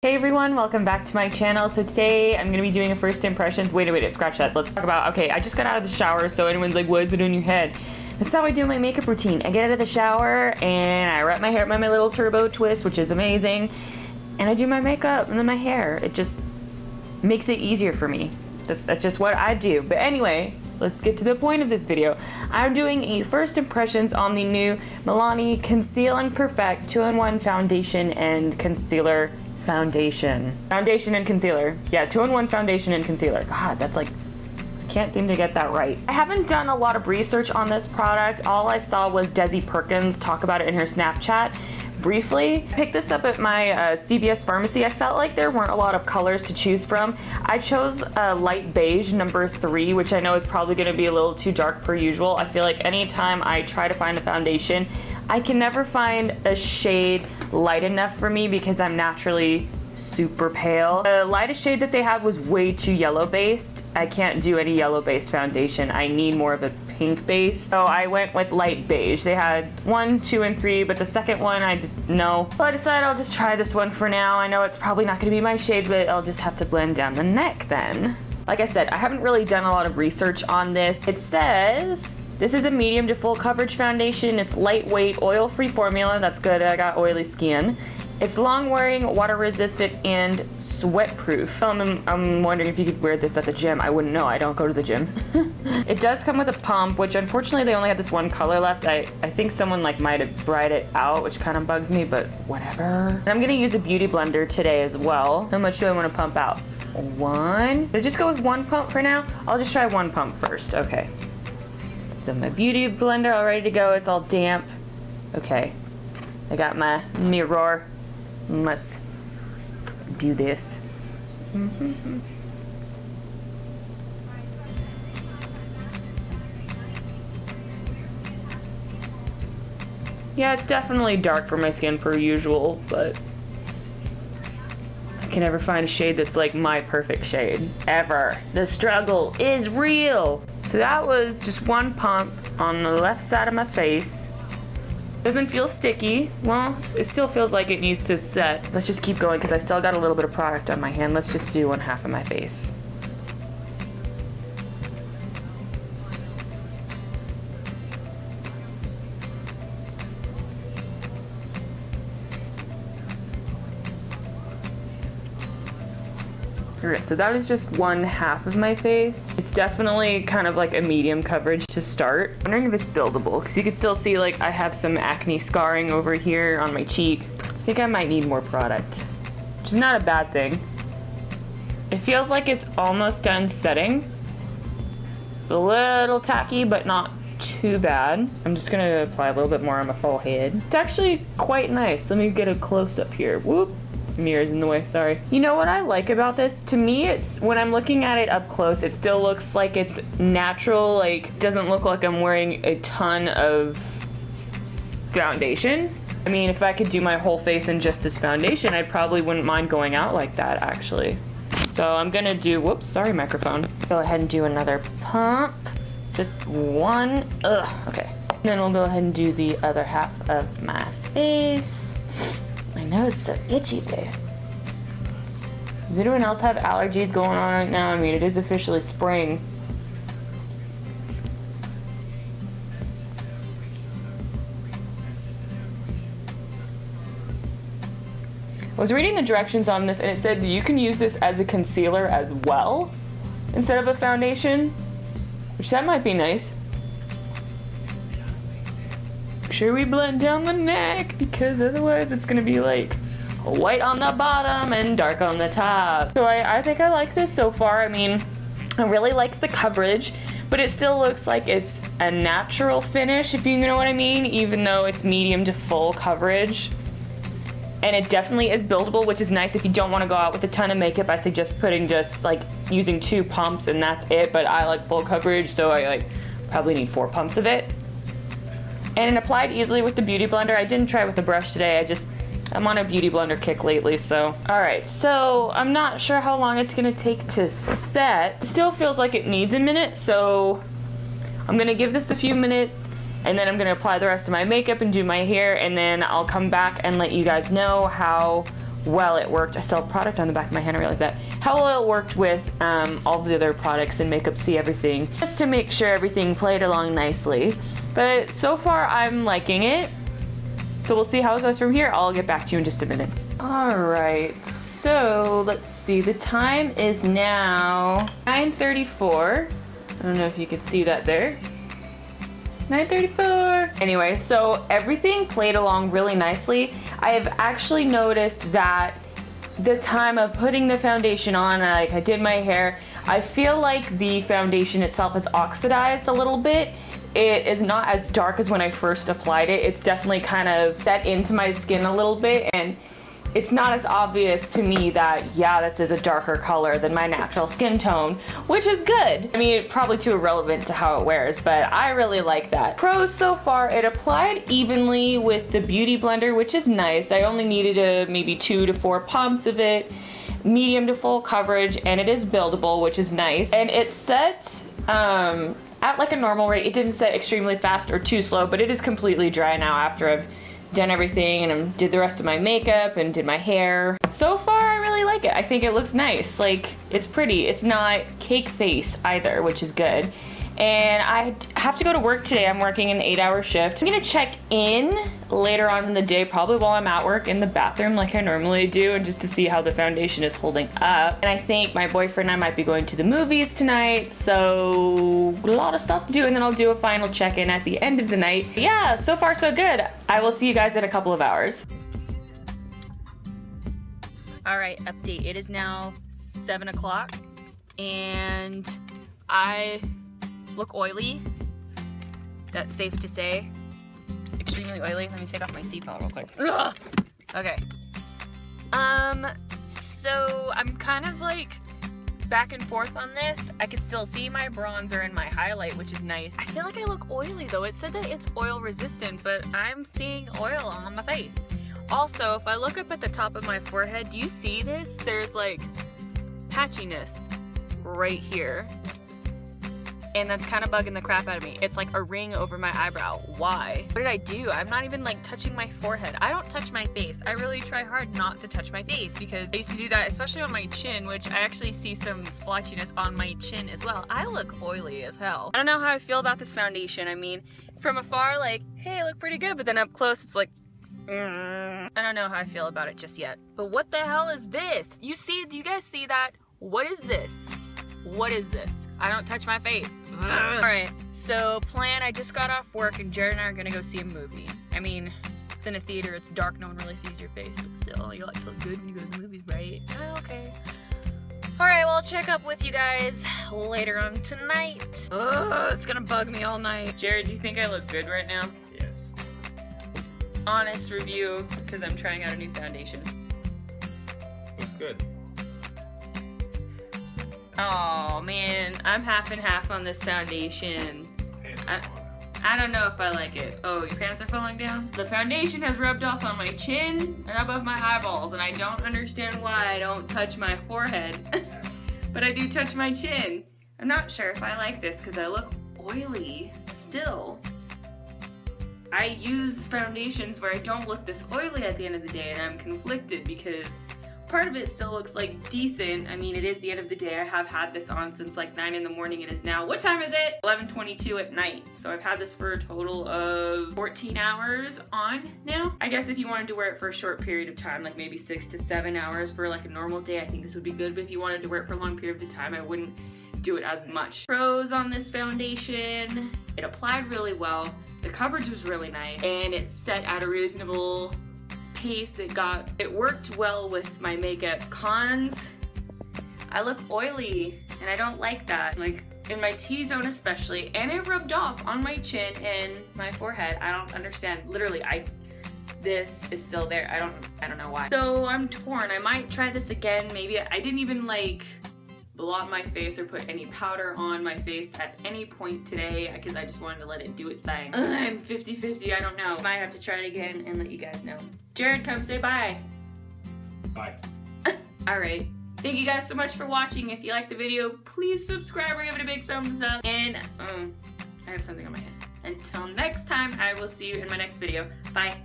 Hey everyone, welcome back to my channel. So today I'm going to be doing a first impressions. Wait, scratch that. Let's talk about, okay, I just got out of the shower, so anyone's like, what is it on your head? This is how I do my makeup routine. I get out of the shower and I wrap my hair up by my little turbo twist, which is amazing. And I do my makeup and then my hair. It just makes it easier for me. That's just what I do. But anyway, let's get to the point of this video. I'm doing a first impressions on the new Milani Conceal and Perfect 2-in-1 Foundation and Concealer Foundation and concealer. Yeah, 2-in-1 foundation and concealer. God, that's like, I can't seem to get that right. I haven't done a lot of research on this product. All I saw was Desi Perkins talk about it in her Snapchat briefly. I picked this up at my CVS pharmacy. I felt like there weren't a lot of colors to choose from. I chose light beige number 3, which I know is probably going to be a little too dark per usual. I feel like anytime I try to find a foundation, I can never find a shade light enough for me because I'm naturally super pale. The lightest shade that they had was way too yellow based. I can't do any yellow based foundation. I need more of a pink base. So I went with light beige. They had 1, 2, and 3, but the second one I just no. So I decided I'll just try this one for now. I know it's probably not gonna be my shade, but I'll just have to blend down the neck then. Like I said, I haven't really done a lot of research on this. It says this is a medium to full coverage foundation. It's lightweight, oil-free formula. That's good, I got oily skin. It's long-wearing, water-resistant, and sweat-proof. I'm wondering if you could wear this at the gym. I wouldn't know, I don't go to the gym. It does come with a pump, which unfortunately they only have this one color left. I think someone like might have dried it out, which kind of bugs me, but whatever. And I'm gonna use a beauty blender today as well. How much do I wanna pump out? 1? Did I just go with 1 pump for now? I'll just try 1 pump first, okay. So my beauty blender all ready to go. It's all damp. Okay, I got my mirror. Let's do this. Yeah, it's definitely dark for my skin per usual, but I can never find a shade that's like my perfect shade. Ever. The struggle is real. So that was just 1 pump on the left side of my face. Doesn't feel sticky. Well, it still feels like it needs to set. Let's just keep going because I still got a little bit of product on my hand. Let's just do 1/2 of my face. Okay, so that is just 1/2 of my face. It's definitely kind of like a medium coverage to start. I'm wondering if it's buildable because you can still see like I have some acne scarring over here on my cheek. I think I might need more product, which is not a bad thing. It feels like it's almost done setting. A little tacky, but not too bad. I'm just gonna apply a little bit more on my forehead. It's actually quite nice. Let me get a close up here. Whoop. Mirror's in the way, sorry. You know what I like about this? To me, it's when I'm looking at it up close, it still looks like it's natural, like doesn't look like I'm wearing a ton of foundation. I mean, if I could do my whole face in just this foundation, I probably wouldn't mind going out like that, actually. So I'm gonna do, whoops, sorry microphone. Go ahead and do another pump. Just 1, okay. And then we'll go ahead and do the other half of my face. My nose is so itchy there. Does anyone else have allergies going on right now? I mean, it is officially spring. I was reading the directions on this and it said that you can use this as a concealer as well instead of a foundation, which that might be nice. Make sure we blend down the neck because otherwise it's gonna be like white on the bottom and dark on the top. So I think I like this so far. I mean, I really like the coverage, but it still looks like it's a natural finish, if you know what I mean, even though it's medium to full coverage. And it definitely is buildable, which is nice. If you don't want to go out with a ton of makeup, I suggest putting just like using 2 pumps and that's it, but I like full coverage, so I like probably need 4 pumps of it. And it applied easily with the beauty blender. I didn't try with the brush today. I'm on a beauty blender kick lately, so. All right, so I'm not sure how long it's gonna take to set. It still feels like it needs a minute, so I'm gonna give this a few minutes and then I'm gonna apply the rest of my makeup and do my hair, and then I'll come back and let you guys know how well it worked. I still have product on the back of my hand, I realized that. How well it worked with all the other products and Makeup See everything, just to make sure everything played along nicely. But so far I'm liking it. So we'll see how it goes from here. I'll get back to you in just a minute. Alright, so let's see. The time is now 9:34. I don't know if you could see that there. 9:34. Anyway, so everything played along really nicely. I have actually noticed that the time of putting the foundation on, like I did my hair, I feel like the foundation itself has oxidized a little bit. It is not as dark as when I first applied it. It's definitely kind of set into my skin a little bit, and it's not as obvious to me that, yeah, this is a darker color than my natural skin tone, which is good. I mean, probably too irrelevant to how it wears, but I really like that. Pros so far, it applied evenly with the Beauty Blender, which is nice. I only needed maybe 2 to 4 pumps of it, medium to full coverage, and it is buildable, which is nice. And it's set at like a normal rate. It didn't set extremely fast or too slow, but it is completely dry now after I've done everything and did the rest of my makeup and did my hair. So far I really like it. I think it looks nice. Like, it's pretty. It's not cake face either, which is good. And I have to go to work today. I'm working an 8-hour shift. I'm gonna check in later on in the day, probably while I'm at work, in the bathroom like I normally do, and just to see how the foundation is holding up. And I think my boyfriend and I might be going to the movies tonight, so a lot of stuff to do, and then I'll do a final check-in at the end of the night. But yeah, so far so good. I will see you guys in a couple of hours. All right, update. It is now 7 o'clock, and I look oily. That's safe to say. Extremely oily. Let me take off my seatbelt real quick. Ugh. Okay. So I'm kind of like back and forth on this. I can still see my bronzer and my highlight, which is nice. I feel like I look oily though. It said that it's oil resistant, but I'm seeing oil on my face. Also, if I look up at the top of my forehead, do you see this? There's like patchiness right here. And that's kind of bugging the crap out of me. It's like a ring over my eyebrow. Why? What did I do? I'm not even like touching my forehead. I don't touch my face. I really try hard not to touch my face because I used to do that, especially on my chin, which I actually see some splotchiness on my chin as well. I look oily as hell. I don't know how I feel about this foundation. I mean, from afar, like, hey, I look pretty good, but then up close, it's like, I don't know how I feel about it just yet. But what the hell is this? Do you guys see that? What is this? What is this? I don't touch my face. Alright, so plan, I just got off work and Jared and I are gonna go see a movie. I mean, it's in a theater, it's dark, no one really sees your face, but still, you like to look good when you go to the movies, right? Oh, okay. Alright, well, I'll check up with you guys later on tonight. Oh, it's gonna bug me all night. Jared, do you think I look good right now? Yes. Honest review, because I'm trying out a new foundation. Looks good. Oh man, I'm half and half on this foundation. I don't know if I like it. Oh, your pants are falling down? The foundation has rubbed off on my chin and above my eyeballs, and I don't understand why I don't touch my forehead. But I do touch my chin. I'm not sure if I like this because I look oily still. I use foundations where I don't look this oily at the end of the day, and I'm conflicted because part of it still looks like decent. I mean, it is the end of the day. I have had this on since like 9 in the morning. It is now, what time is it? 11:22 at night. So I've had this for a total of 14 hours on now. I guess if you wanted to wear it for a short period of time, like maybe 6 to 7 hours for like a normal day, I think this would be good. But if you wanted to wear it for long periods of time, I wouldn't do it as much. Pros on this foundation, it applied really well. The coverage was really nice and it's set at a reasonable pace. It worked well with my makeup. Cons, I look oily and I don't like that. Like in my T-zone especially, and it rubbed off on my chin and my forehead. I don't understand. Literally, this is still there. I don't know why. So I'm torn. I might try this again. Maybe I didn't even like blot my face or put any powder on my face at any point today because I just wanted to let it do its thing. I'm 50-50, I don't know. Might have to try it again and let you guys know. Jared, come say bye. Bye. Alright. Thank you guys so much for watching. If you liked the video, please subscribe or give it a big thumbs up. And I have something on my hand. Until next time, I will see you in my next video. Bye.